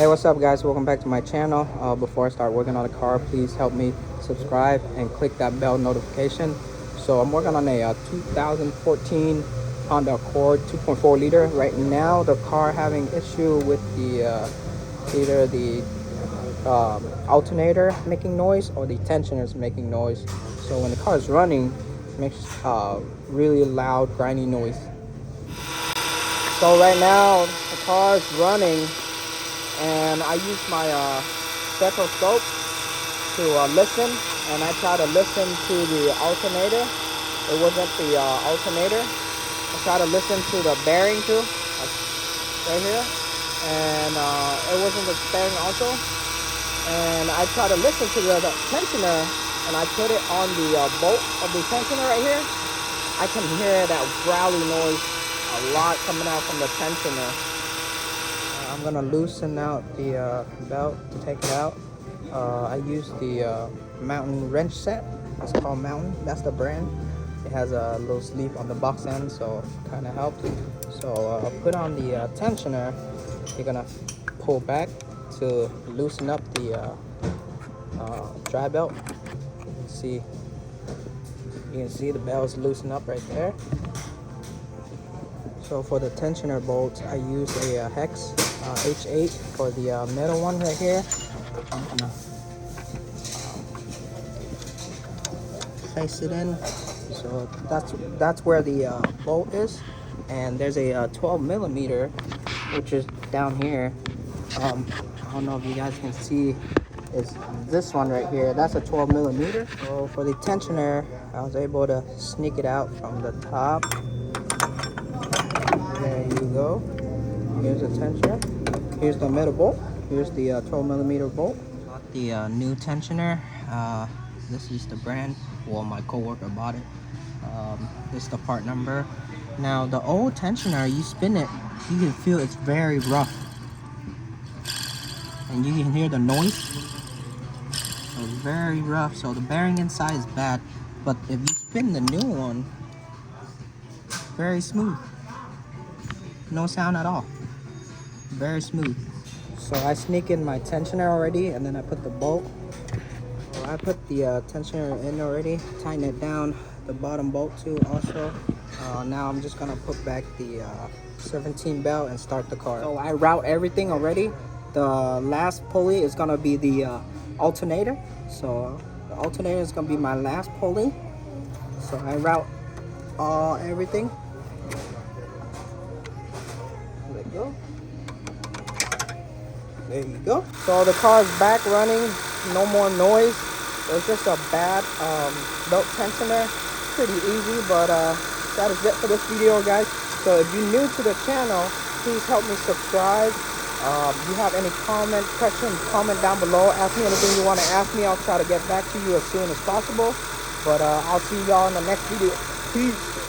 Hey, what's up guys, welcome back to my channel. Before I start working on the car, please help me subscribe and click that bell notification. So I'm working on a 2014 Honda Accord 2.4 liter. Right now the car having issue with the either the alternator making noise or the tensioner is making noise. So when the car is running, it makes really loud grinding noise. So right now the car is running and I use my stethoscope to listen, and I try to listen to the alternator. It wasn't the alternator. I try to listen to the bearing too, like right here, and it wasn't the bearing also. And I try to listen to the tensioner, and I put it on the bolt of the tensioner right here. I can hear that growly noise a lot coming out from the tensioner. I'm gonna loosen out the belt to take it out. I use the Mountain wrench set. It's called Mountain. That's the brand. It has a little sleeve on the box end, so it kind of helps. So put on the tensioner. You're gonna pull back to loosen up the dry belt. You can see the belt's loosen up right there. So for the tensioner bolts, I use a hex H8 for the middle one right here. I'm gonna place it in. So that's where the bolt is, and there's a 12 millimeter, which is down here. I don't know if you guys can see. Is this one right here? That's a 12 millimeter. So for the tensioner, I was able to sneak it out from the top. There you go. Here's the tensioner. Here's the middle bolt. Here's the 12 millimeter bolt. Got the new tensioner. This is the brand. Well, my coworker bought it. This is the part number. Now the old tensioner, you spin it, you can feel it's very rough, and you can hear the noise. So it's very rough. So the bearing inside is bad, but if you spin the new one, very smooth. No sound at all. Very smooth. So I sneak in my tensioner already, and then I put the bolt. So I put the tensioner in already, tighten it down, the bottom bolt too also. Now I'm just gonna put back the 17 belt and start the car. So I route everything already. The last pulley is gonna be the alternator. So the alternator is gonna be my last pulley. So I route everything. Go. There you go. So the car is back running, no more noise. It's just a bad belt tensioner. Pretty easy, but that is it for this video, guys. So if you're new to the channel, please help me subscribe. If you have any questions, comment down below. Ask me anything you want to ask me. I'll try to get back to you as soon as possible. But I'll see y'all in the next video. Peace.